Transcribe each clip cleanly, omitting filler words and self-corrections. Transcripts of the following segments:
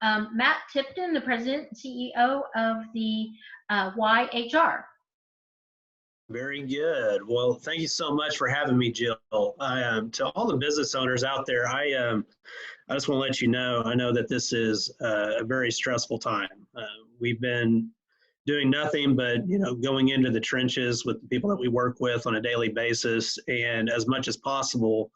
Matt Tipton, the president and CEO of the YHR. Very good. Well, thank you so much for having me, Jill. To all the business owners out there, I just want to let you know, I know that this is a very stressful time. We've been doing nothing but, going into the trenches with the people that we work with on a daily basis, and as much as possible,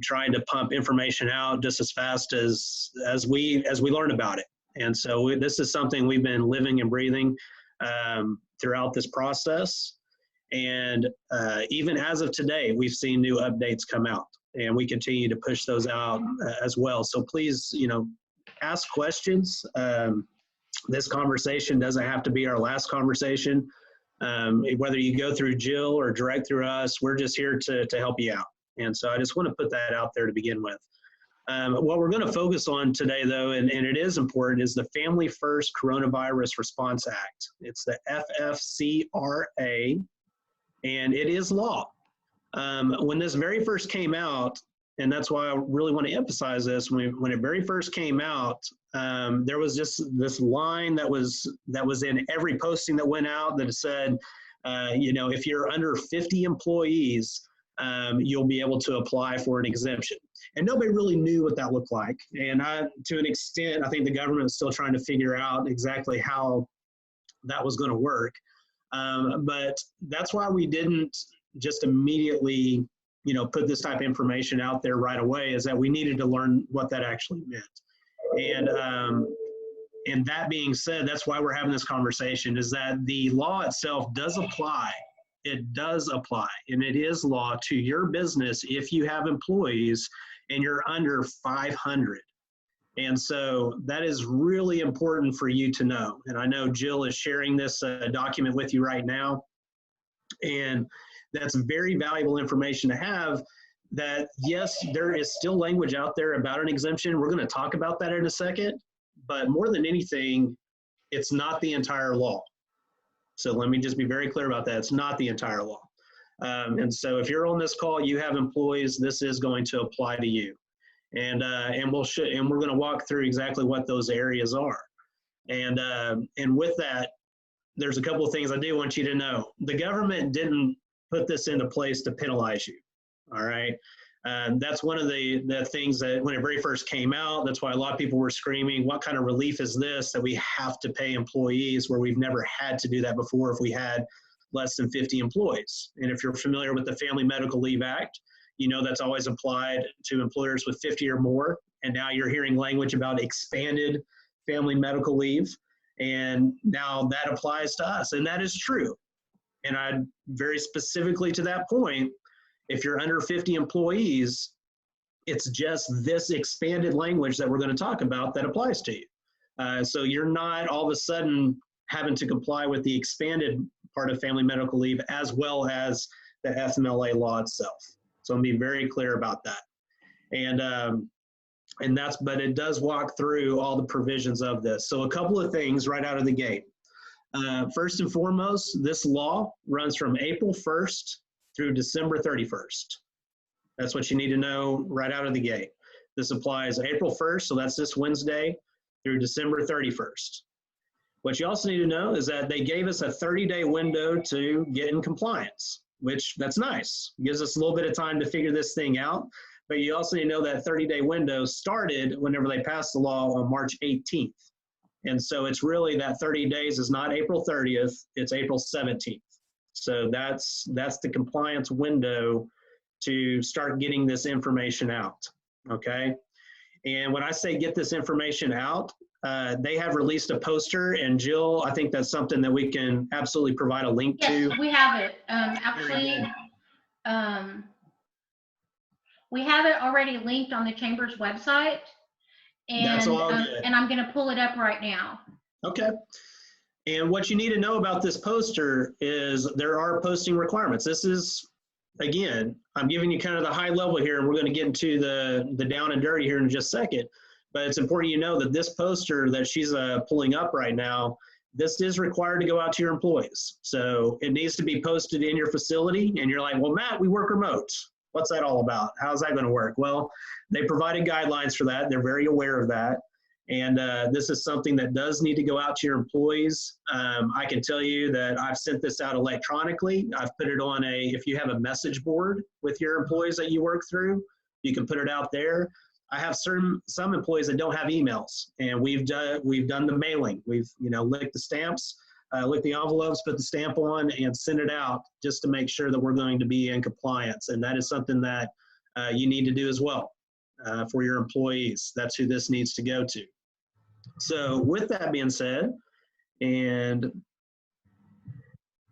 trying to pump information out just as fast as we learn about it. And so this is something we've been living and breathing throughout this process. And even as of today, we've seen new updates come out, and we continue to push those out as well. So please, ask questions. This conversation doesn't have to be our last conversation. Whether you go through Jill or direct through us, we're just here to help you out. And so I just want to put that out there to begin with. What we're going to focus on today, though, and it is important, is the Family First Coronavirus Response Act. It's the FFCRA, and it is law. When this very first came out, and that's why I really want to emphasize this, when it very first came out, there was just this line that was in every posting that went out that said, if you're under 50 employees, you'll be able to apply for an exemption. And nobody really knew what that looked like. And to an extent, I think the government is still trying to figure out exactly how that was going to work. But that's why we didn't just immediately, put this type of information out there right away, is that we needed to learn what that actually meant. And that being said, that's why we're having this conversation, is that the law itself does apply. It does apply, and it is law to your business if you have employees and you're under 500. And so that is really important for you to know. And I know Jill is sharing this document with you right now. And that's very valuable information to have, that yes, there is still language out there about an exemption. We're going to talk about that in a second. But more than anything, it's not the entire law. So let me just be very clear about that. It's not the entire law. And so if you're on this call, you have employees, this is going to apply to you. And we're going to walk through exactly what those areas are. And with that, there's a couple of things I do want you to know. The government didn't put this into place to penalize you. All right. That's one of the things that when it very first came out, that's why a lot of people were screaming, what kind of relief is this, that we have to pay employees, where we've never had to do that before if we had less than 50 employees. And if you're familiar with the Family Medical Leave Act, that's always applied to employers with 50 or more. And now you're hearing language about expanded family medical leave. And now that applies to us. And that is true. And I very specifically to that point, if you're under 50 employees, it's just this expanded language that we're going to talk about that applies to you. So you're not all of a sudden having to comply with the expanded part of family medical leave as well as the FMLA law itself. So I'm being very clear about that. But it does walk through all the provisions of this. So a couple of things right out of the gate. First and foremost, this law runs from April 1st through December 31st. That's what you need to know right out of the gate. This applies April 1st, so that's this Wednesday, through December 31st. What you also need to know is that they gave us a 30-day window to get in compliance, which that's nice. It gives us a little bit of time to figure this thing out. But you also need to know that 30-day window started whenever they passed the law on March 18th. And so it's really that 30 days is not April 30th, it's April 17th. So that's the compliance window to start getting this information out, okay? And when I say get this information out, they have released a poster, and Jill, I think that's something that we can absolutely provide a link to. Yes, we have it. Actually, we have it already linked on the Chamber's website. And, that's all good. And I'm going to pull it up right now. Okay. And what you need to know about this poster is there are posting requirements. This is, again, I'm giving you kind of the high level here, and we're going to get into the down and dirty here in just a second. But it's important you know that this poster that she's pulling up right now, this is required to go out to your employees. So it needs to be posted in your facility. And you're like, well, Matt, we work remote. What's that all about? How's that going to work? Well, they provided guidelines for that. They're very aware of that. And this is something that does need to go out to your employees. I can tell you that I've sent this out electronically. I've put it on if you have a message board with your employees that you work through, you can put it out there. I have some employees that don't have emails, and we've done the mailing. We've licked the stamps, licked the envelopes, put the stamp on, and sent it out just to make sure that we're going to be in compliance. And that is something that you need to do as well for your employees. That's who this needs to go to. So with that being said, and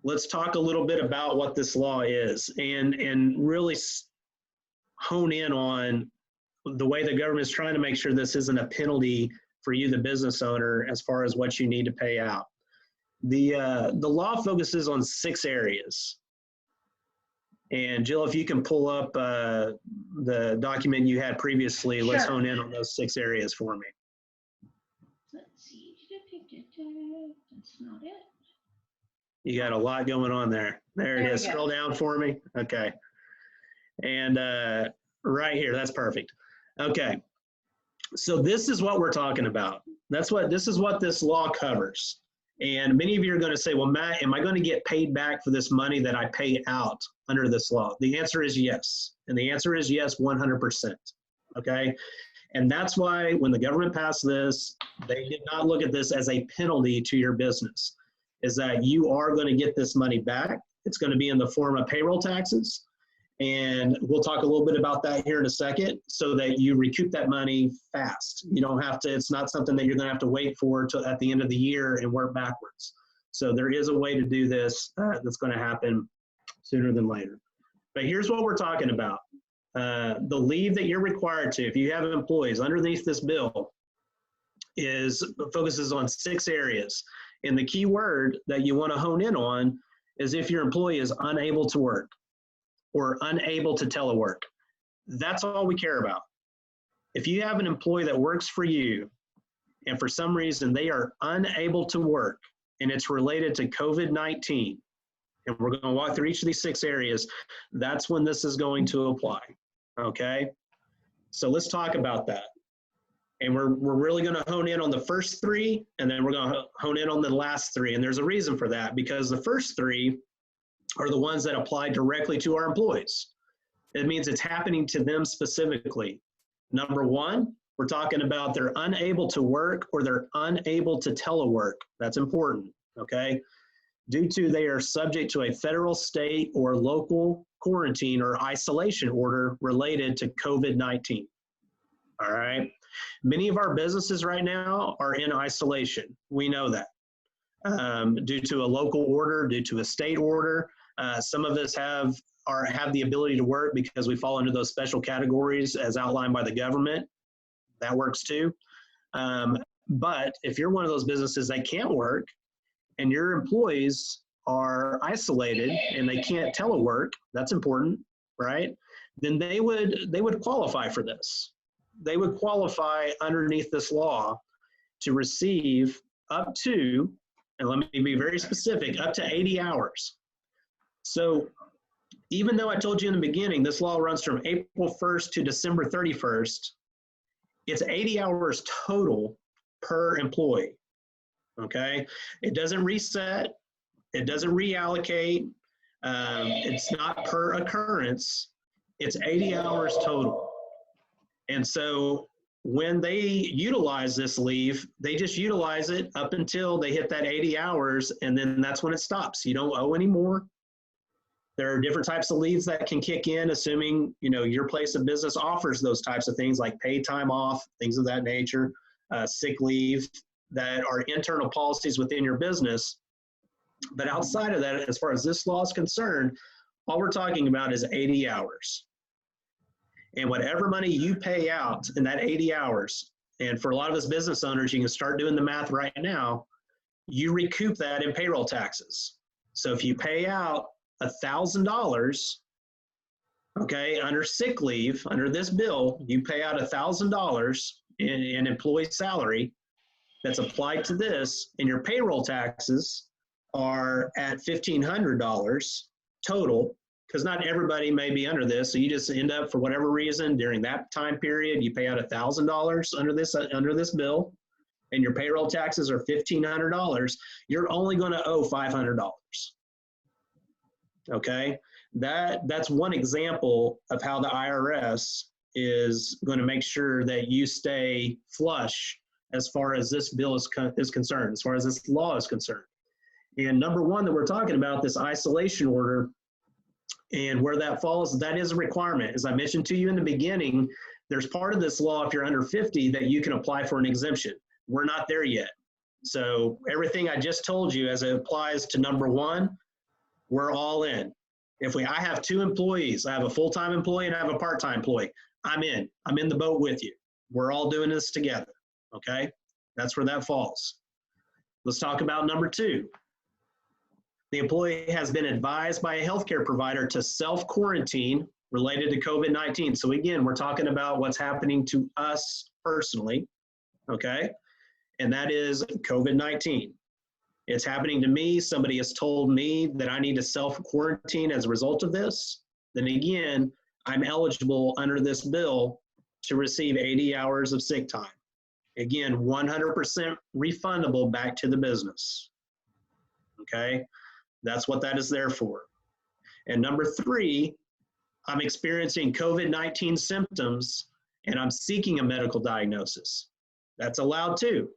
let's talk a little bit about what this law is, and really hone in on the way the government is trying to make sure this isn't a penalty for you, the business owner, as far as what you need to pay out. The law focuses on 6 areas. And Jill, if you can pull up the document you had previously, Sure. Let's hone in on those 6 areas for me. Let's see. That's not it. You got a lot going on there. There it is. Scroll down for me. Okay. And right here, that's perfect. Okay. So this is what we're talking about. This is what this law covers. And many of you are going to say, well, Matt, am I going to get paid back for this money that I pay out under this law? The answer is yes. And the answer is yes, 100%. Okay. And that's why when the government passed this, they did not look at this as a penalty to your business, is that you are going to get this money back. It's going to be in the form of payroll taxes. And we'll talk a little bit about that here in a second, so that you recoup that money fast. You don't have to, it's not something that you're going to have to wait for till at the end of the year and work backwards. So there is a way to do this that's going to happen sooner than later. But here's what we're talking about. The leave that you're required to, if you have employees underneath this bill, focuses on 6 areas. And the key word that you want to hone in on is if your employee is unable to work or unable to telework. That's all we care about. If you have an employee that works for you and for some reason they are unable to work and it's related to COVID-19, and we're going to walk through each of these 6 areas, that's when this is going to apply. Okay? So let's talk about that. And we're really going to hone in on the first 3, and then we're going to hone in on the last 3. And there's a reason for that, because the first 3 are the ones that apply directly to our employees. It means it's happening to them specifically. Number 1, we're talking about they're unable to work or they're unable to telework. That's important, okay? Due to they are subject to a federal, state, or local quarantine or isolation order related to COVID-19. All right? Many of our businesses right now are in isolation. We know that. Due to a local order, due to a state order. Some of us have the ability to work because we fall into those special categories as outlined by the government. That works too. But if you're one of those businesses that can't work and your employees are isolated and they can't telework, that's important, right? Then they would qualify for this. They would qualify underneath this law to receive up to, and let me be very specific, up to 80 hours. So even though I told you in the beginning, this law runs from April 1st to December 31st, it's 80 hours total per employee, okay? It doesn't reset, it doesn't reallocate, it's not per occurrence, it's 80 hours total. And so when they utilize this leave, they just utilize it up until they hit that 80 hours, and then that's when it stops. You don't owe anymore. There are different types of leaves that can kick in, assuming your place of business offers those types of things like paid time off, things of that nature, sick leave, that are internal policies within your business. But outside of that, as far as this law is concerned, all we're talking about is 80 hours. And whatever money you pay out in that 80 hours, and for a lot of us business owners, you can start doing the math right now, you recoup that in payroll taxes. So if you pay out $1,000, okay, under sick leave, under this bill, you pay out $1,000 in employee salary that's applied to this, and your payroll taxes are at $1,500 total, because not everybody may be under this. So you just end up, for whatever reason, during that time period, you pay out $1,000 under this bill. and your payroll taxes are $1,500, you're only going to owe $500. Okay, that's one example of how the IRS is going to make sure that you stay flush as far as this bill is concerned, as far as this law is concerned. And number one that we're talking about, this isolation order, and where that falls, that is a requirement. As I mentioned to you in the beginning, there's part of this law, if you're under 50, that you can apply for an exemption. We're not there yet. So everything I just told you as it applies to number one, we're all in. I have two employees, I have a full-time employee and I have a part-time employee, I'm in the boat with you. We're all doing this together, okay? That's where that falls. Let's talk about number two. The employee has been advised by a healthcare provider to self-quarantine related to COVID-19. So again, we're talking about what's happening to us personally, okay? And that is COVID-19. It's happening to me. Somebody has told me that I need to self-quarantine as a result of this. Then again, I'm eligible under this bill to receive 80 hours of sick time. Again, 100% refundable back to the business. Okay, that's what that is there for. And number three, I'm experiencing COVID-19 symptoms and I'm seeking a medical diagnosis. That's allowed too.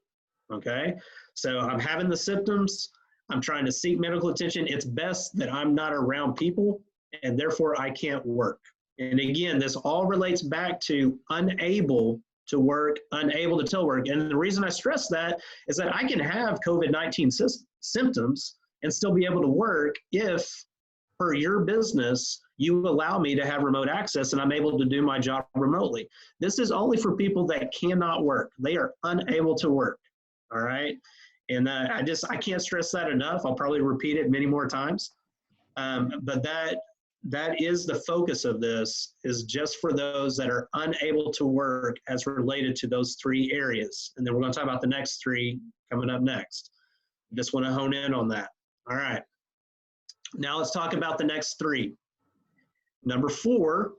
Okay, so I'm having the symptoms, I'm trying to seek medical attention. It's best that I'm not around people and therefore I can't work. And again, this all relates back to unable to work, unable to telework. And the reason I stress that is that I can have COVID-19 symptoms and still be able to work if, per your business, you allow me to have remote access and I'm able to do my job remotely. This is only for people that cannot work. They are unable to work, all right? And I can't stress that enough. I'll probably repeat it many more times. But that is the focus of this, is just for those that are unable to work as related to those three areas. And then we're going to talk about the next three coming up next. Just want to hone in on that. All right. Now let's talk about the next three. Number four,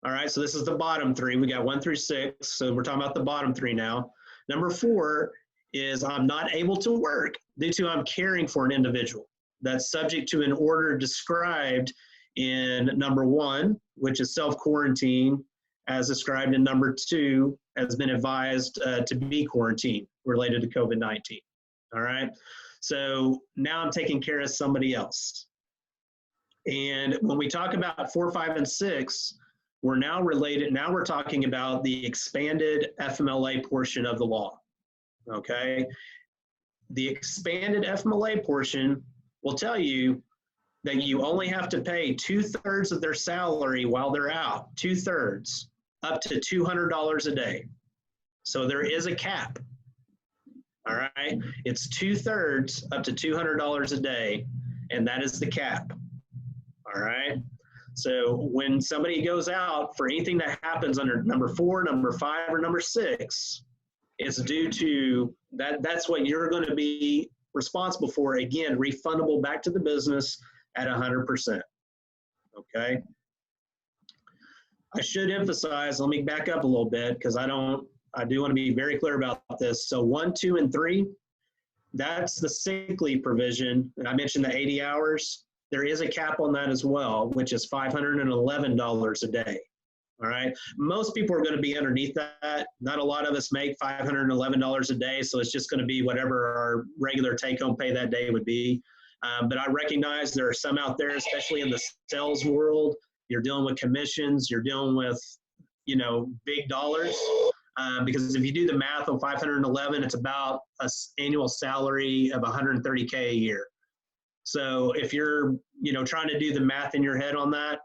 all right, so this is the bottom three. We got 1 through 6, so we're talking about the bottom three now. Number four is I'm not able to work due to I'm caring for an individual. That's subject to an order described in number 1, which is self-quarantine, as described in number 2, has been advised to be quarantined related to COVID-19. All right, so now I'm taking care of somebody else. And when we talk about 4, 5, and 6, we're now related, now we're talking about the expanded FMLA portion of the law, okay? The expanded FMLA portion will tell you that you only have to pay 2/3 of their salary while they're out, 2/3, up to $200 a day. So there is a cap, all right? It's 2/3 up to $200 a day, and that is the cap. All right. So when somebody goes out for anything that happens under number 4, number 5, or number 6, it's due to that. That's what you're going to be responsible for. Again, refundable back to the business at 100%. Okay. I should emphasize, let me back up a little bit because I do want to be very clear about this. So 1, 2, and 3, that's the sick leave provision. And I mentioned the 80 hours. There is a cap on that as well, which is $511 a day. All right. Most people are going to be underneath that. Not a lot of us make $511 a day. So it's just going to be whatever our regular take home pay that day would be. But I recognize there are some out there, especially in the sales world, you're dealing with commissions, you're dealing with, big dollars. Because if you do the math on 511, it's about an annual salary of $130K a year. So if you're, trying to do the math in your head on that,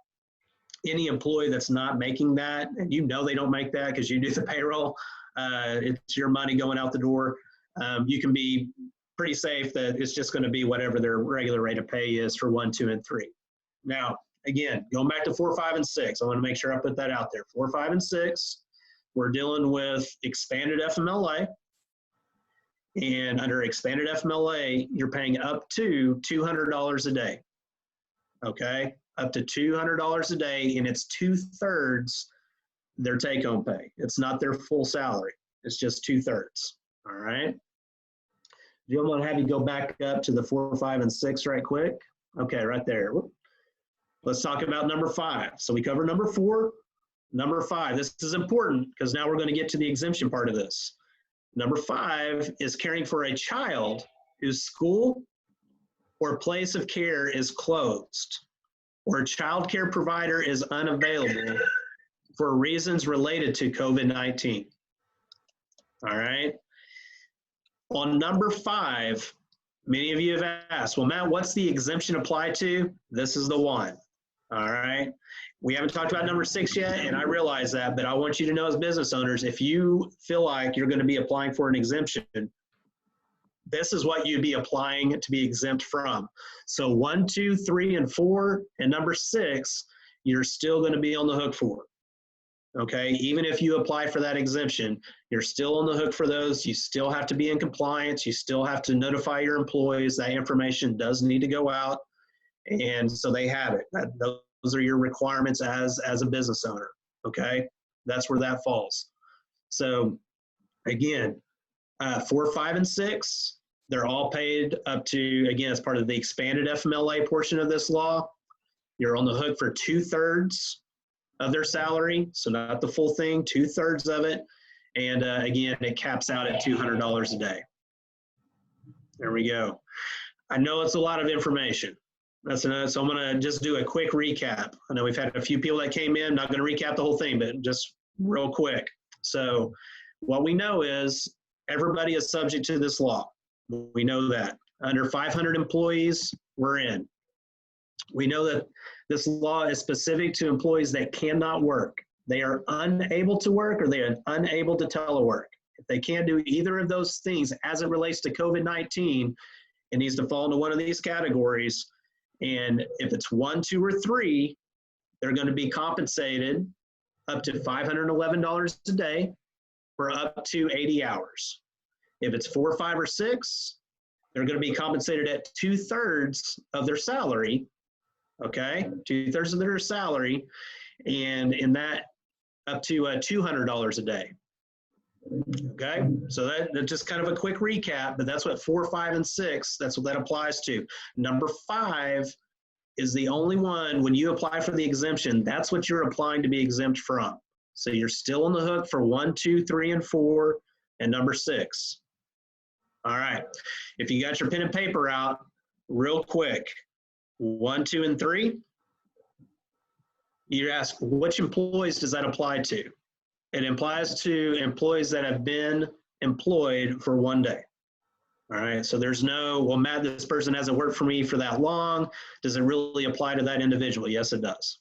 any employee that's not making that, and they don't make that because you do the payroll, it's your money going out the door, you can be pretty safe that it's just going to be whatever their regular rate of pay is for 1, 2, and 3. Now, again, going back to 4, 5, and 6, I want to make sure I put that out there. 4, 5, and 6, we're dealing with expanded FMLA. And under expanded FMLA, you're paying up to $200 a day, okay? Up to $200 a day, and it's 2/3 their take-home pay. It's not their full salary. It's just 2/3, all right? Jim, I'm going to have you go back up to the 4, 5, and 6 right quick. Okay, right there. Let's talk about number 5. So we covered number 4. Number 5, this is important because now we're going to get to the exemption part of this. Number 5 is caring for a child whose school or place of care is closed, or a child care provider is unavailable for reasons related to COVID-19. All right. On number 5, many of you have asked, well, Matt, what's the exemption apply to? This is the one. All right. We haven't talked about number 6 yet, and I realize that, but I want you to know as business owners, if you feel like you're going to be applying for an exemption, this is what you'd be applying to be exempt from. So 1, 2, 3, and 4, and number 6, you're still going to be on the hook for. Okay, even if you apply for that exemption, you're still on the hook for those. You still have to be in compliance. You still have to notify your employees. That information does need to go out, and so they have it. Those are your requirements as a business owner. Okay, that's where that falls. So again, 4, 5, and 6, they're all paid up to, again, as part of the expanded FMLA portion of this law. You're on the hook for 2/3 of their salary, so not the full thing, 2/3 of it. And again, it caps out at $200 a day. There we go. I know it's a lot of information. So I'm going to just do a quick recap. I know we've had a few people that came in. I'm not going to recap the whole thing, but just real quick. So what we know is everybody is subject to this law. We know that. Under 500 employees, we're in. We know that this law is specific to employees that cannot work. They are unable to work or they are unable to telework. If they can't do either of those things as it relates to COVID-19, it needs to fall into one of these categories. And if it's 1, 2, or 3, they're going to be compensated up to $511 a day for up to 80 hours. If it's 4, 5, or 6, they're going to be compensated at 2/3 of their salary. Okay, 2/3 of their salary, and in that up to $200 a day. Okay, so that's just kind of a quick recap, but that's what 4, 5, and 6, that's what that applies to. Number 5 is the only one, when you apply for the exemption, that's what you're applying to be exempt from. So you're still on the hook for 1, 2, 3, and 4, and number 6. All right, if you got your pen and paper out, real quick, 1, 2, and 3, you ask, which employees does that apply to? It applies to employees that have been employed for 1 day. All right, so there's no, well, Matt, this person hasn't worked for me for that long. Does it really apply to that individual? Yes, it does.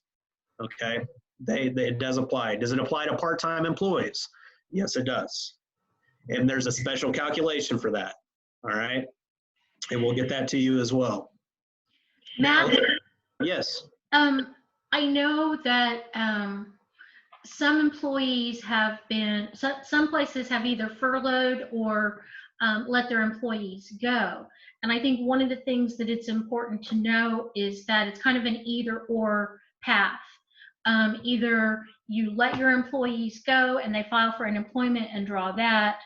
Okay, it does apply. Does it apply to part-time employees? Yes, it does. And there's a special calculation for that. All right, and we'll get that to you as well. Matt, yes. I know that some employees have been, some places have either furloughed or let their employees go. And I think one of the things that it's important to know is that it's kind of an either or path. Either you let your employees go and they file for unemployment and draw that,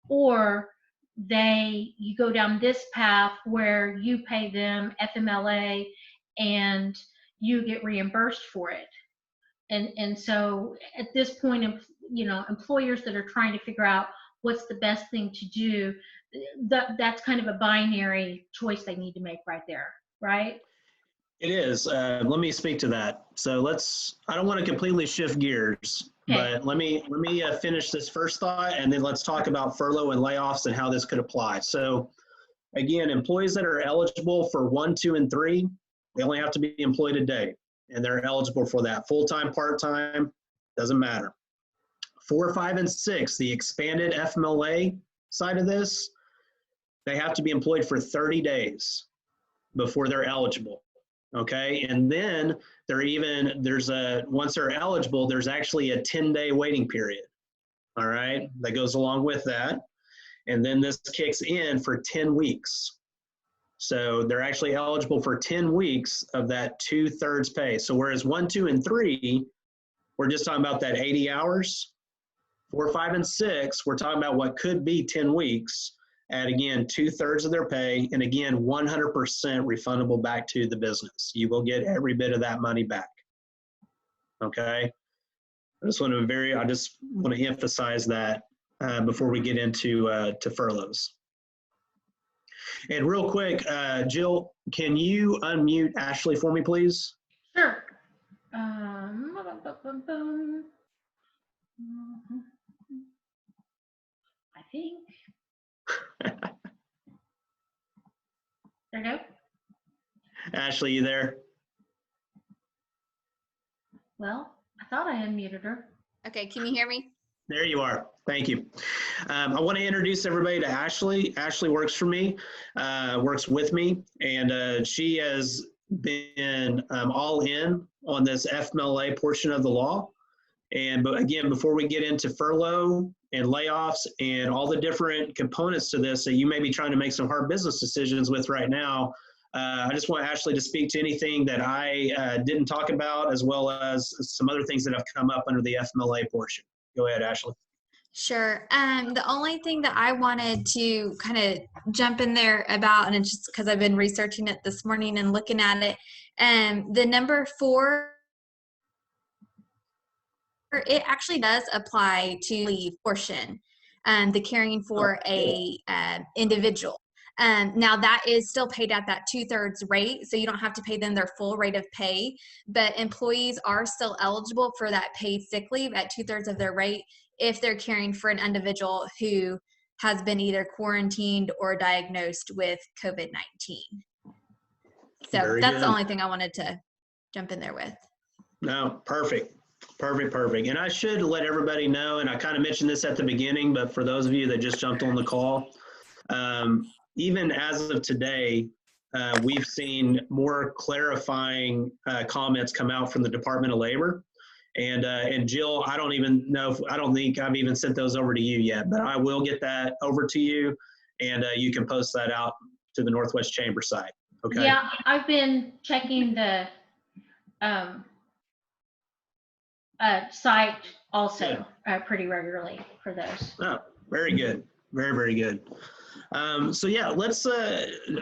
or you go down this path where you pay them FMLA and you get reimbursed for it. And so at this point, you know, employers that are trying to figure out what's the best thing to do, that's kind of a binary choice they need to make right there, right? It is. Let me speak to that. So I don't want to completely shift gears, okay, but let me finish this first thought, and then let's talk about furlough and layoffs and how this could apply. So again, employees that are eligible for 1, 2, and 3, they only have to be employed a day, and they're eligible for that. Full-time, part-time, doesn't matter. 4, 5, and 6, the expanded FMLA side of this, they have to be employed for 30 days before they're eligible. Okay, and then once they're eligible, there's actually a 10-day waiting period. All right, that goes along with that. And then this kicks in for 10 weeks. So they're actually eligible for 10 weeks of that 2/3 pay. So whereas 1, 2, and 3, we're just talking about that 80 hours. 4, 5, and 6, we're talking about what could be 10 weeks at, again, 2/3 of their pay, and again, 100% refundable back to the business. You will get every bit of that money back. Okay? I just want to emphasize that before we get into to furloughs. And real quick, Jill, can you unmute Ashley for me, please? Sure. I think. There you go. Ashley, you there? Well, I thought I unmuted her. Okay, can you hear me? There you are. Thank you. I want to introduce everybody to Ashley. Ashley works for me, works with me, and she has been all in on this FMLA portion of the law. But again, before we get into furlough and layoffs and all the different components to this that you may be trying to make some hard business decisions with right now, I just want Ashley to speak to anything that I didn't talk about, as well as some other things that have come up under the FMLA portion. Go ahead, Ashley. Sure. The only thing that I wanted to kind of jump in there about, and it's just because I've been researching it this morning and looking at it, the number 4, it actually does apply to leave portion, the caring for a individual. Now that is still paid at that 2/3 rate, so you don't have to pay them their full rate of pay, but employees are still eligible for that paid sick leave at 2/3 of their rate if they're caring for an individual who has been either quarantined or diagnosed with COVID-19. So Very that's good. the only thing I wanted to jump in there with. No, perfect. Perfect. And I should let everybody know, and I kind of mentioned this at the beginning, but for those of you that just jumped on the call, even as of today, we've seen more clarifying comments come out from the Department of Labor. And Jill, I don't think I've even sent those over to you yet, but I will get that over to you, and you can post that out to the Northwest Chamber site. Okay. Yeah, I've been checking the site also pretty regularly for those. Oh, very good. Very good. So yeah, let's,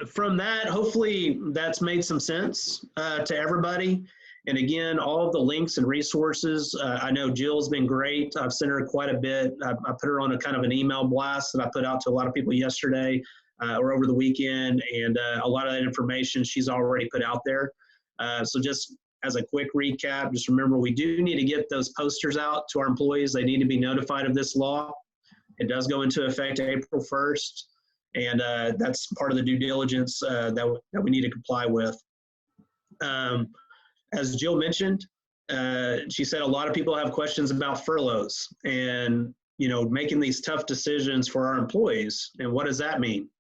from that, hopefully that's made some sense to everybody. And again, all of the links and resources, I know Jill's been great. I've sent her quite a bit. I put her on a kind of an email blast that I put out to a lot of people yesterday or over the weekend. And a lot of that information she's already put out there. So just as a quick recap, just remember we do need to get those posters out to our employees. They need to be notified of this law. It does go into effect April 1st. And that's part of the due diligence that we need to comply with. As Jill mentioned, she said a lot of people have questions about furloughs and, making these tough decisions for our employees. And what does that mean?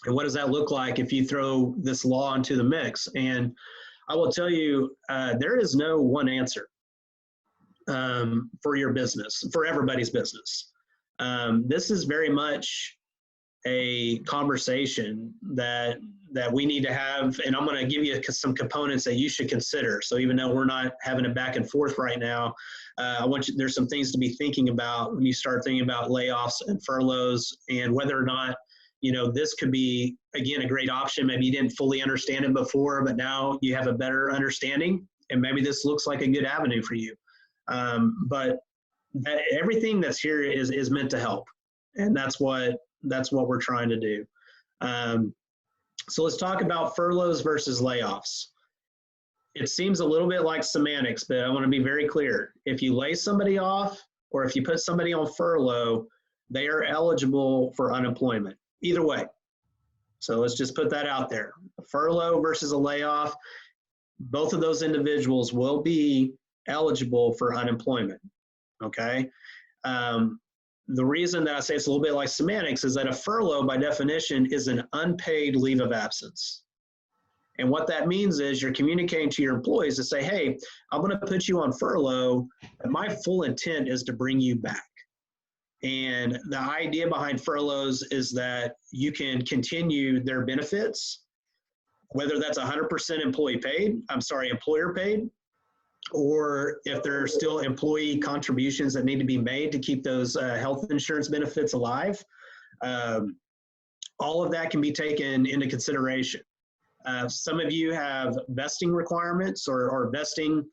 And what does that look like if you throw this law into the mix? And I will tell you, there is no one answer for your business, for everybody's business. This is very much a conversation that we need to have, and I'm going to give you some components that you should consider. So even though we're not having a back and forth right now, there's some things to be thinking about when you start thinking about layoffs and furloughs, and whether or not, this could be, again, a great option. Maybe you didn't fully understand it before, but now you have a better understanding, and maybe this looks like a good avenue for you. But everything that's here is meant to help, and that's what we're trying to do. So let's talk about furloughs versus layoffs. It seems a little bit like semantics, but I want to be very clear. If you lay somebody off or if you put somebody on furlough, they are eligible for unemployment, either way. So let's just put that out there. A furlough versus a layoff, both of those individuals will be eligible for unemployment, okay? The reason that I say it's a little bit like semantics is that a furlough, by definition, is an unpaid leave of absence. And what that means is you're communicating to your employees to say, hey, I'm going to put you on furlough, but my full intent is to bring you back. And the idea behind furloughs is that you can continue their benefits, whether that's 100% employer paid, or if there are still employee contributions that need to be made to keep those health insurance benefits alive. all of that can be taken into consideration. Some of you have vesting requirements or vesting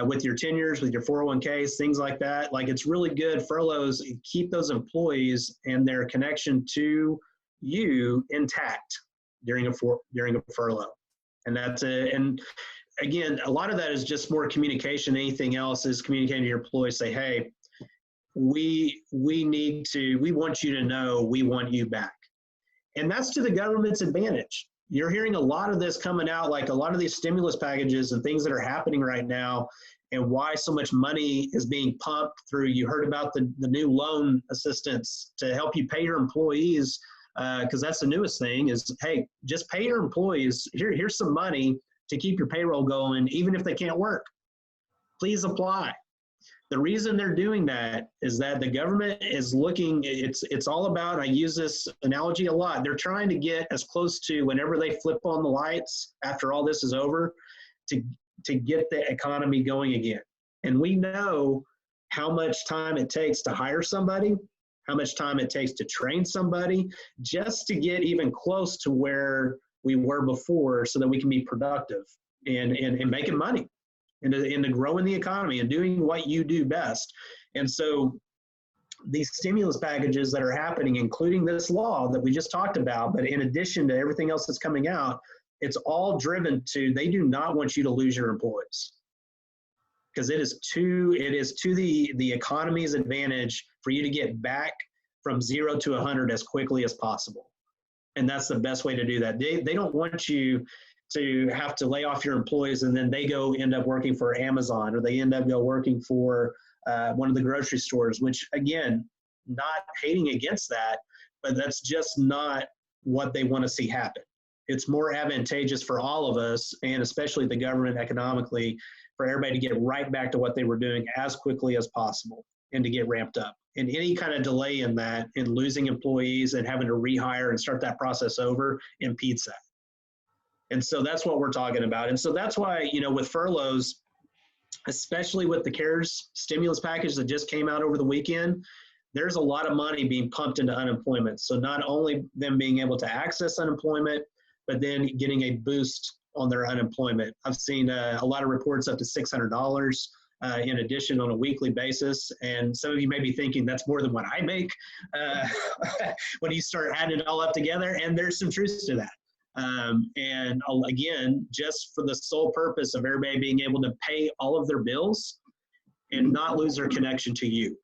with your tenures, with your 401ks, things like that. Like, it's really good furloughs keep those employees and their connection to you intact during a furlough. And that's it. And again, a lot of that is just more communication. Anything else is communicating to your employees, say, hey, we want you to know we want you back. And that's to the government's advantage. You're hearing a lot of this coming out, like a lot of these stimulus packages and things that are happening right now, and why so much money is being pumped through. You heard about the new loan assistance to help you pay your employees, because that's the newest thing is, hey, just pay your employees. Here's some money to keep your payroll going, even if they can't work. Please apply. The reason they're doing that is that the government is looking, it's all about, I use this analogy a lot, they're trying to get as close to whenever they flip on the lights after all this is over to get the economy going again. And we know how much time it takes to hire somebody, how much time it takes to train somebody, just to get even close to where we were before so that we can be productive and making money. Into growing the economy and doing what you do best. And so these stimulus packages that are happening, including this law that we just talked about, but in addition to everything else that's coming out, it's all driven to, they do not want you to lose your employees. Because it is to the economy's advantage for you to get back from 0 to 100 as quickly as possible. And that's the best way to do that. They don't want you to have to lay off your employees and then they go end up working for Amazon, or they end up working for one of the grocery stores, which, again, not hating against that, but that's just not what they want to see happen. It's more advantageous for all of us, and especially the government economically, for everybody to get right back to what they were doing as quickly as possible and to get ramped up. And any kind of delay in that, in losing employees and having to rehire and start that process over, impedes that. And so that's what we're talking about. And so that's why, with furloughs, especially with the CARES stimulus package that just came out over the weekend, there's a lot of money being pumped into unemployment. So not only them being able to access unemployment, but then getting a boost on their unemployment. I've seen a lot of reports up to $600 in addition on a weekly basis. And some of you may be thinking that's more than what I make when you start adding it all up together. And there's some truth to that. And again, just for the sole purpose of everybody being able to pay all of their bills and not lose their connection to you.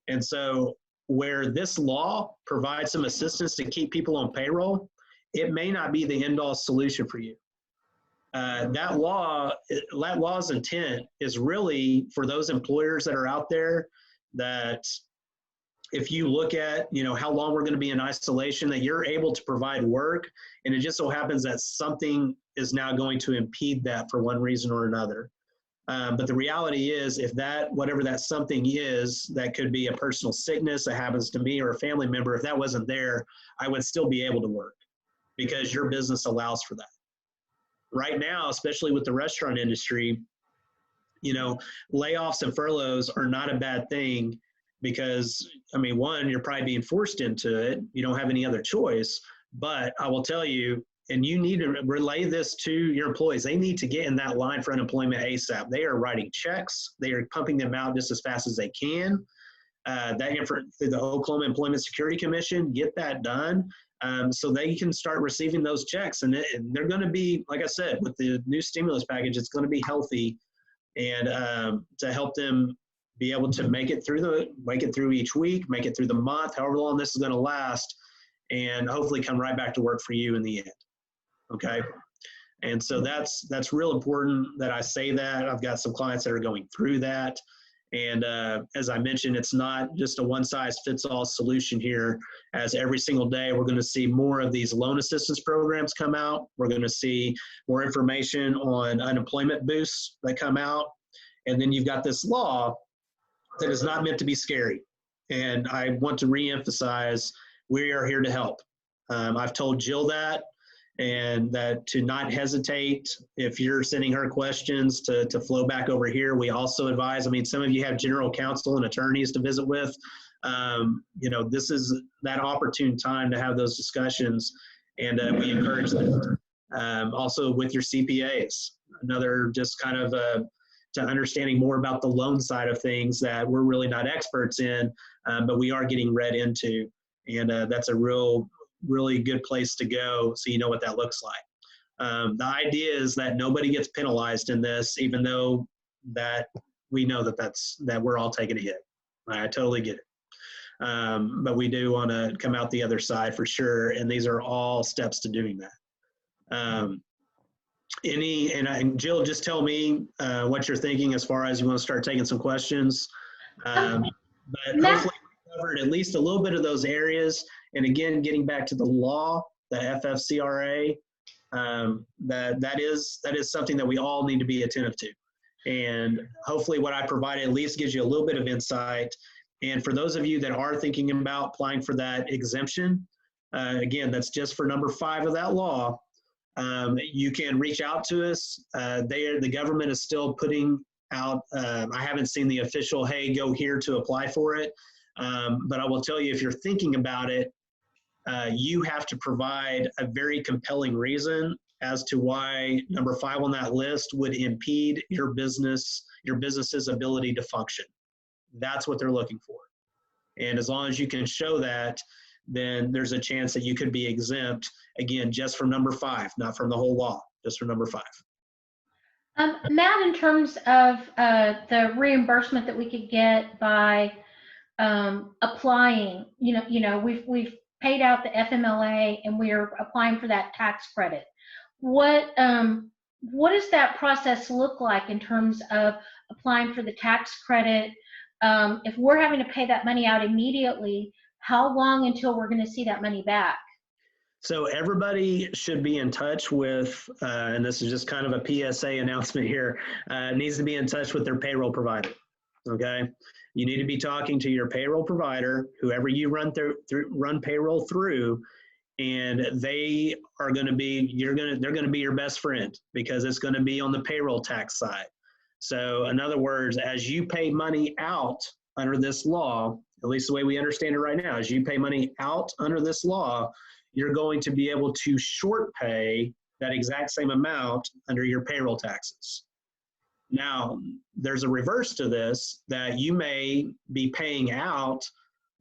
And so where this law provides some assistance to keep people on payroll, it may not be the end-all solution for you. That law's intent is really for those employers that are out there that, if you look at, how long we're going to be in isolation, that you're able to provide work, and it just so happens that something is now going to impede that for one reason or another. But the reality is, if whatever that something is, that could be a personal sickness that happens to me or a family member, if that wasn't there, I would still be able to work because your business allows for that. Right now, especially with the restaurant industry, layoffs and furloughs are not a bad thing. Because, one, you're probably being forced into it. You don't have any other choice. But I will tell you, and you need to relay this to your employees, they need to get in that line for unemployment ASAP. They are writing checks. They are pumping them out just as fast as they can. Through the Oklahoma Employment Security Commission, get that done so they can start receiving those checks. And they're going to be, like I said, with the new stimulus package, it's going to be healthy and to help them be able to make it through each week, make it through the month, however long this is going to last, and hopefully come right back to work for you in the end. Okay. And so that's real important that I say that. I've got some clients that are going through that. And as I mentioned, it's not just a one-size-fits-all solution here, as every single day we're going to see more of these loan assistance programs come out. We're going to see more information on unemployment boosts that come out. And then you've got this law that is not meant to be scary. And I want to reemphasize, we are here to help. I've told Jill that, and that to not hesitate if you're sending her questions to flow back over here. We also advise, some of you have general counsel and attorneys to visit with. you know, this is that opportune time to have those discussions, and we encourage that. Also with your CPAs, another just kind of to understanding more about the loan side of things that we're really not experts in, but we are getting read into, and that's a really good place to go so you know what that looks like. The idea is that nobody gets penalized in this, even though that we know that we're all taking a hit. I totally get it. But we do want to come out the other side for sure, and these are all steps to doing that. And Jill, just tell me what you're thinking as far as you want to start taking some questions. But hopefully we covered at least a little bit of those areas. And again, getting back to the law, the FFCRA, that is something that we all need to be attentive to. And hopefully what I provided at least gives you a little bit of insight. And for those of you that are thinking about applying for that exemption, again, that's just for number 5 of that law. You can reach out to us. The government is still putting out, I haven't seen the official, hey, go here to apply for it. But I will tell you, if you're thinking about it, you have to provide a very compelling reason as to why number 5 on that list would impede your business's ability to function. That's what they're looking for. And as long as you can show that, then there's a chance that you could be exempt, again, just from number 5, not from the whole law, just from number 5. Matt, in terms of the reimbursement that we could get by applying, you know, we've paid out the FMLA and we're applying for that tax credit. What does that process look like in terms of applying for the tax credit? If we're having to pay that money out immediately, how long until we're going to see that money back? So everybody should be in touch with, and this is just kind of a PSA announcement here, needs to be in touch with their payroll provider, okay? You need to be talking to your payroll provider, whoever you run payroll through, and they are going to be, they're going to be your best friend because it's going to be on the payroll tax side. So in other words, as you pay money out under this law, at least the way we understand it right now, as you pay money out under this law, you're going to be able to short pay that exact same amount under your payroll taxes. Now, there's a reverse to this, that you may be paying out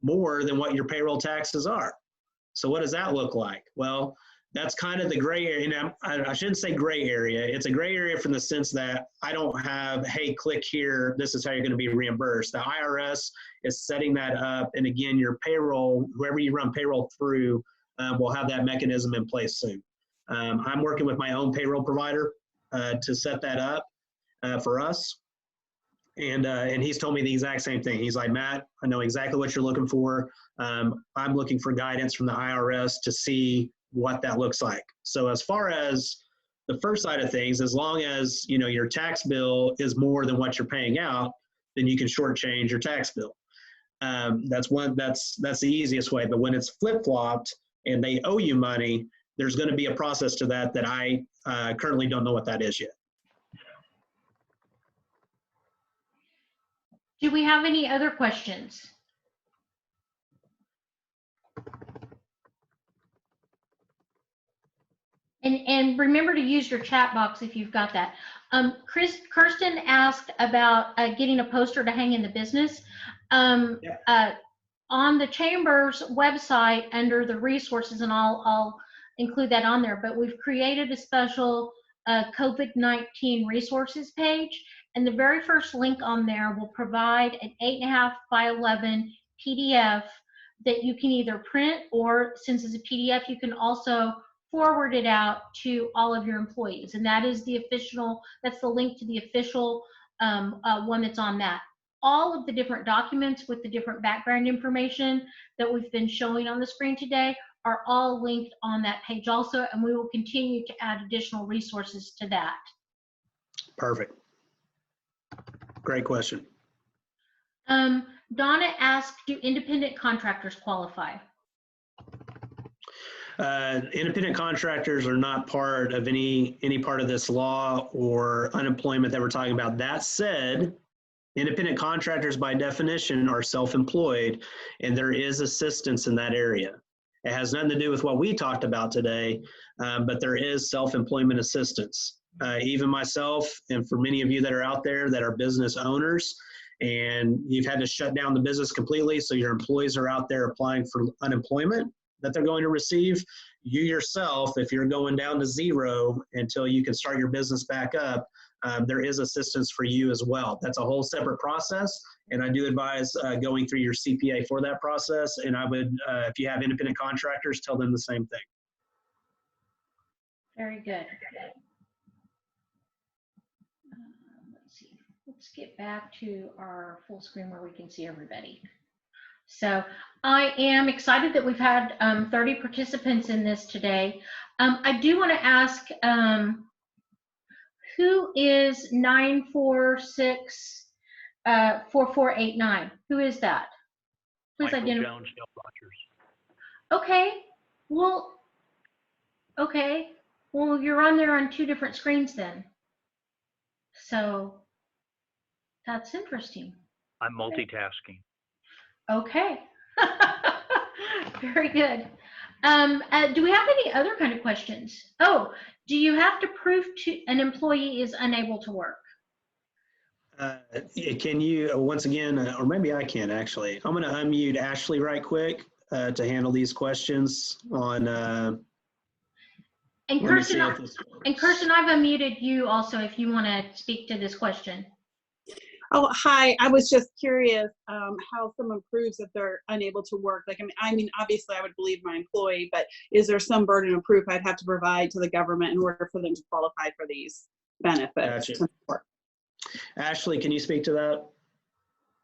more than what your payroll taxes are. So what does that look like? Well, that's kind of the gray area. And I shouldn't say gray area. It's a gray area from the sense that I don't have, hey, click here, this is how you're going to be reimbursed. The IRS is setting that up. And again, your payroll, whoever you run payroll through, will have that mechanism in place soon. I'm working with my own payroll provider to set that up for us. And he's told me the exact same thing. He's like, Matt, I know exactly what you're looking for. I'm looking for guidance from the IRS to see what that looks like. So as far as the first side of things, as long as your tax bill is more than what you're paying out, then you can shortchange your tax bill. That's the easiest way. But when it's flip-flopped and they owe you money, there's going to be a process to that I currently don't know what that is yet. Do we have any other questions? And remember to use your chat box if you've got that. Kirsten asked about getting a poster to hang in the business. On the Chamber's website under the resources, and I'll include that on there, but we've created a special COVID-19 resources page, and the very first link on there will provide an 8.5 by 11 PDF that you can either print, or since it's a PDF, you can also forward it out to all of your employees. And that is that's the link to the official one that's on that. All of the different documents with the different background information that we've been showing on the screen today are all linked on that page also, and we will continue to add additional resources to that. Perfect. Great question. Donna asked, do independent contractors qualify? Independent contractors are not part of any part of this law or unemployment that we're talking about. That said, Independent contractors by definition are self-employed, and there is assistance in that area. It has nothing to do with what we talked about today, but there is self-employment assistance. Even myself, and for many of you that are out there that are business owners, and you've had to shut down the business completely, so your employees are out there applying for unemployment that they're going to receive. You yourself, if you're going down to zero until you can start your business back up, there is assistance for you as well. That's a whole separate process, and I do advise going through your CPA for that process. And I would, if you have independent contractors, tell them the same thing. Very good. Let's see. Let's get back to our full screen where we can see everybody. So I am excited that we've had 30 participants in this today. I do want to ask, who is 946-4489? Who is that? Please identify. Jones, Dale Rogers. Okay. Well, you're on there on 2 different screens then. So that's interesting. I'm multitasking. Okay. Very good. Do we have any other kind of questions? Oh, do you have to prove to an employee is unable to work? Can you, once again, or maybe I can actually, I'm going to unmute Ashley right quick to handle these questions on, And Kirsten, I've unmuted you also if you want to speak to this question. Oh, hi. I was just curious how someone proves that they're unable to work. Like, I mean, obviously I would believe my employee, but is there some burden of proof I'd have to provide to the government in order for them to qualify for these benefits? Gotcha. Ashley, can you speak to that?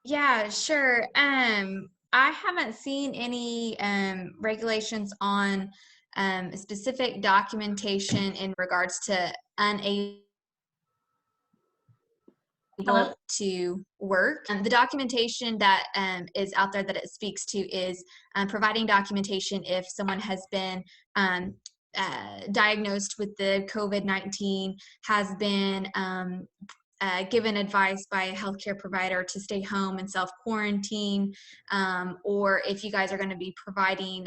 Yeah, sure. I haven't seen any regulations on specific documentation in regards to unable to work. The documentation that is out there that it speaks to is providing documentation if someone has been diagnosed with the COVID-19, has been given advice by a healthcare provider to stay home and self-quarantine, or if you guys are going to be providing,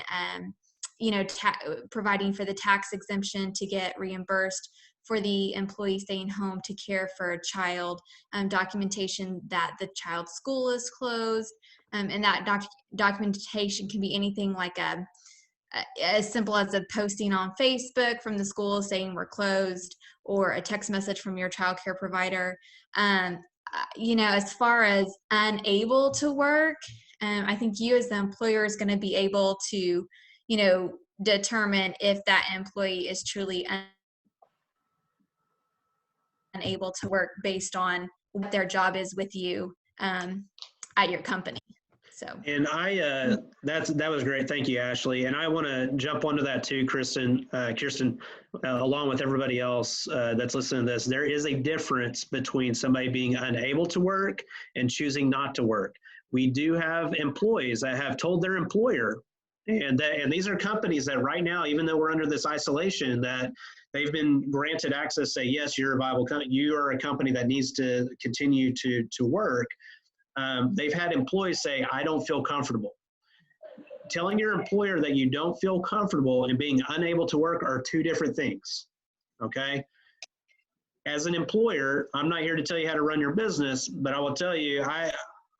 providing for the tax exemption to get reimbursed for the employee staying home to care for a child, documentation that the child's school is closed, and that documentation can be anything like as simple as a posting on Facebook from the school saying we're closed, or a text message from your child care provider. As far as unable to work, I think you as the employer is going to be able to, determine if that employee is truly unable to work based on what their job is with you at your company. So. And that was great. Thank you, Ashley. And I want to jump onto that too, Kirsten, along with everybody else that's listening to this. There is a difference between somebody being unable to work and choosing not to work. We do have employees that have told their employer, and these are companies that right now, even though we're under this isolation, that they've been granted access, say, yes, you're a viable company, you are a company that needs to continue to work. They've had employees say, I don't feel comfortable. Telling your employer that you don't feel comfortable and being unable to work are 2 different things, okay? As an employer, I'm not here to tell you how to run your business, but I will tell you,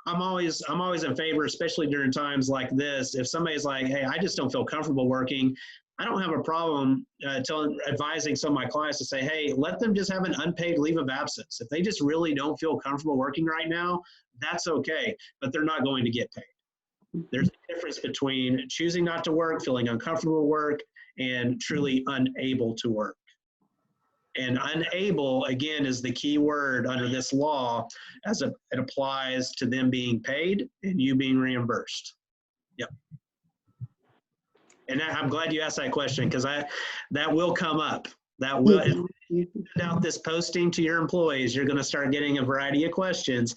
I'm always in favor, especially during times like this. If somebody's like, hey, I just don't feel comfortable working, I don't have a problem advising some of my clients to say, hey, let them just have an unpaid leave of absence. If they just really don't feel comfortable working right now, that's okay, but they're not going to get paid. There's a difference between choosing not to work, feeling uncomfortable to work, and truly unable to work. And unable, again, is the key word under this law as it applies to them being paid and you being reimbursed. Yep. And I'm glad you asked that question, because that will come up. That will, if you send out this posting to your employees, you're going to start getting a variety of questions,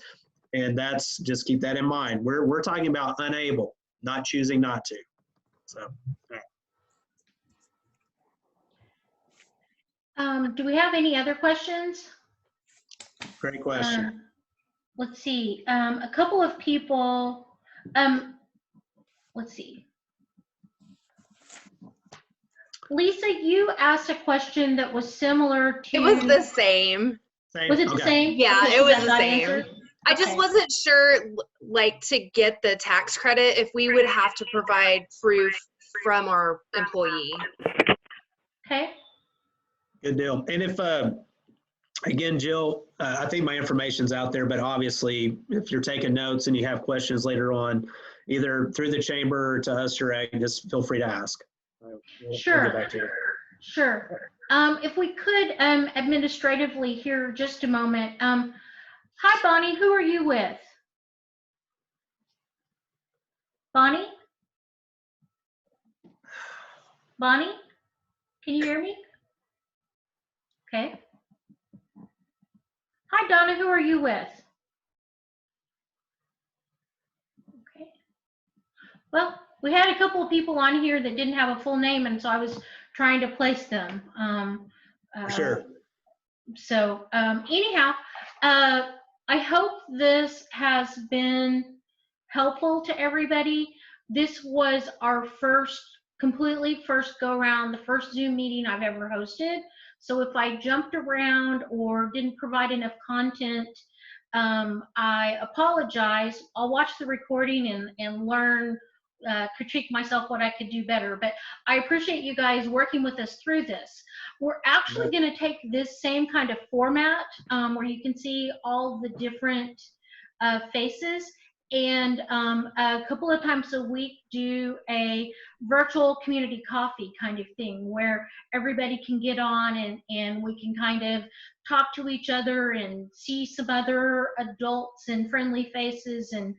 and just keep that in mind. We're talking about unable, not choosing not to. So. Do we have any other questions? Great question. let's see, a couple of people, let's see. Lisa, you asked a question that was similar to. It was the same. Was it the same? Yeah, Okay, it so was that's the what I same. answered? I just Okay. wasn't sure, like, to get the tax credit, if we would have to provide proof from our employee. Okay. Good deal. And if, again, Jill, I think my information's out there, but obviously if you're taking notes and you have questions later on, either through the chamber or to us direct, just feel free to ask. We'll Sure. get back to you. Sure. If we could administratively here just a moment. Hi, Bonnie, who are you with? Bonnie? Bonnie? Can you hear me? Okay. Hi, Donna, who are you with? Okay. Well, we had a couple of people on here that didn't have a full name, and so I was trying to place them. Sure. So anyhow, I hope this has been helpful to everybody. This was our completely first go around, the first Zoom meeting I've ever hosted. So if I jumped around or didn't provide enough content, I apologize. I'll watch the recording and learn, critique myself what I could do better. But I appreciate you guys working with us through this. We're actually going to take this same kind of format where you can see all the different faces, and a couple of times a week do a virtual community coffee kind of thing where everybody can get on and we can kind of talk to each other and see some other adults and friendly faces and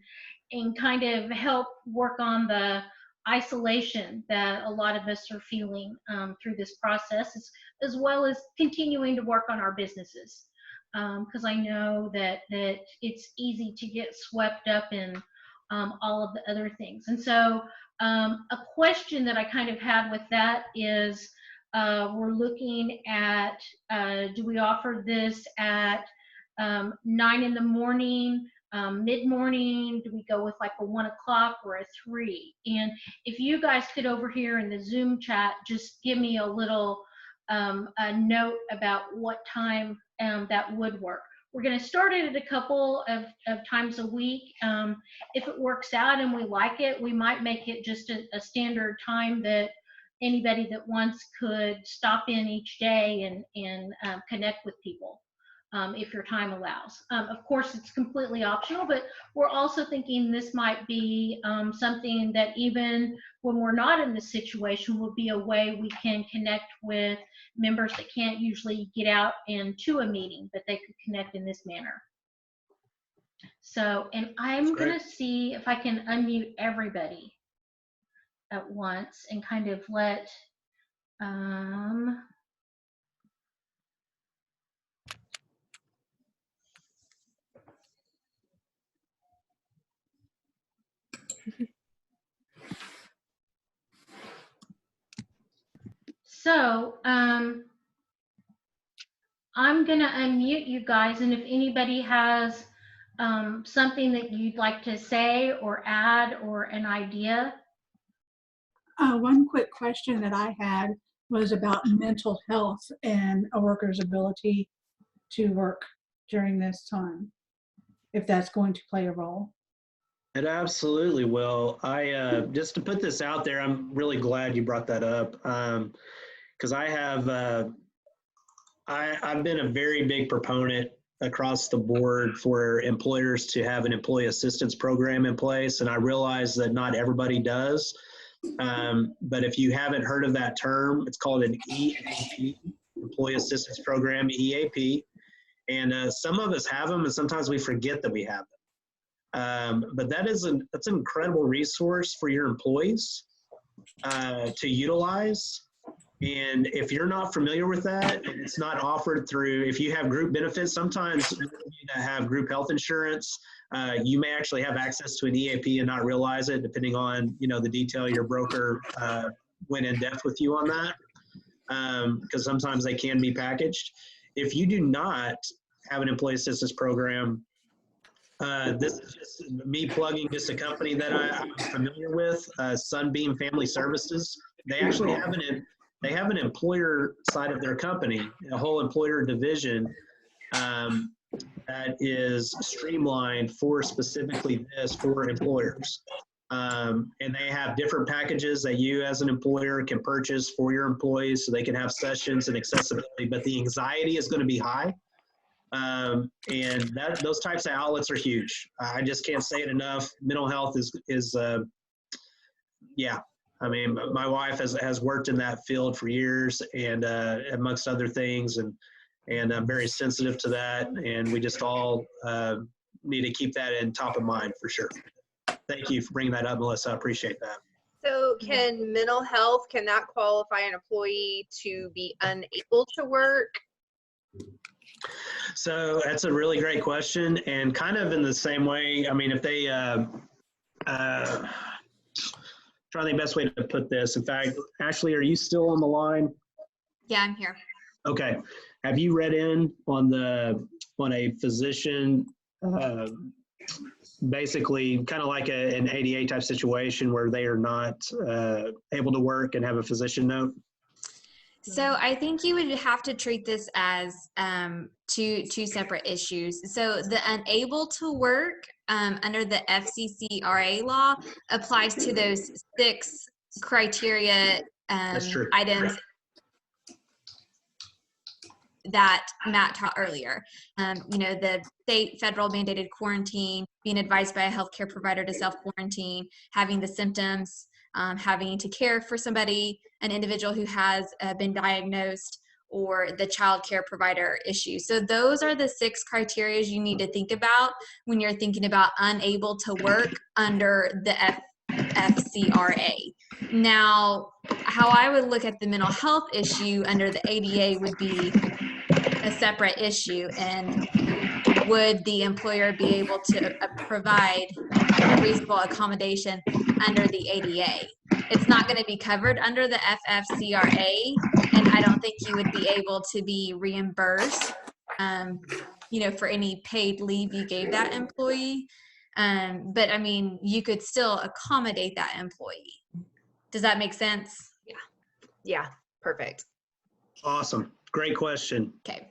kind of help work on the isolation that a lot of us are feeling through this process, as well as continuing to work on our businesses. Because I know that it's easy to get swept up in all of the other things. And so a question that I kind of had with that is, we're looking at, do we offer this at 9 in the morning, mid-morning? Do we go with like a 1 o'clock or a 3? And if you guys could over here in the Zoom chat, just give me a little a note about what time that would work. We're going to start it at a couple of times a week. If it works out and we like it, we might make it just a standard time that anybody that wants could stop in each day and connect with people. If your time allows. Of course, it's completely optional, but we're also thinking this might be something that even when we're not in this situation would be a way we can connect with members that can't usually get out and to a meeting, but they could connect in this manner. So, and I'm going to see if I can unmute everybody at once and kind of let so I'm going to unmute you guys, and if anybody has something that you'd like to say or add or an idea. One quick question that I had was about mental health and a worker's ability to work during this time, if that's going to play a role. It absolutely will. Just to put this out there, I'm really glad you brought that up, because I've been a very big proponent across the board for employers to have an employee assistance program in place, and I realize that not everybody does. But if you haven't heard of that term, it's called an EAP, Employee Assistance Program, EAP. And some of us have them, and sometimes we forget that we have them. But that's an incredible resource for your employees to utilize. And if you're not familiar with that, and it's not offered through, if you have group benefits, sometimes you have group health insurance, you may actually have access to an EAP and not realize it, depending on, the detail your broker went in depth with you on that, because sometimes they can be packaged. If you do not have an employee assistance program, This is just me plugging just a company that I'm familiar with, Sunbeam Family Services. They actually have an employer side of their company, a whole employer division that is streamlined for specifically this for employers. And they have different packages that you as an employer can purchase for your employees so they can have sessions and accessibility, but the anxiety is going to be high. And those types of outlets are huge. I just can't say it enough. Mental health is yeah. I mean, my wife has worked in that field for years, and amongst other things, and I'm very sensitive to that. And we just all need to keep that in top of mind for sure. Thank you for bringing that up, Melissa. I appreciate that. So can mental health, can that qualify an employee to be unable to work? So that's a really great question, and kind of in the same way. I mean, if they trying the best way to put this. In fact, Ashley, are you still on the line? Yeah, I'm here. Okay. Have you read in on a physician, basically kind of like an ADA type situation where they are not able to work and have a physician note? So I think you would have to treat this as two separate issues. So the unable to work under the FFCRA law applies to those 6 criteria items that Matt taught earlier. The state, federal mandated quarantine, being advised by a healthcare provider to self-quarantine, having the symptoms, having to care for somebody, an individual who has been diagnosed, or the child care provider issue. So those are the 6 criteria you need to think about when you're thinking about unable to work under the FFCRA. Now, how I would look at the mental health issue under the ADA would be a separate issue, and would the employer be able to provide reasonable accommodation under the ADA? It's not going to be covered under the FFCRA, and I don't think you would be able to be reimbursed, for any paid leave you gave that employee. But I mean, you could still accommodate that employee. Does that make sense? Yeah, perfect. Awesome. Great question. Okay.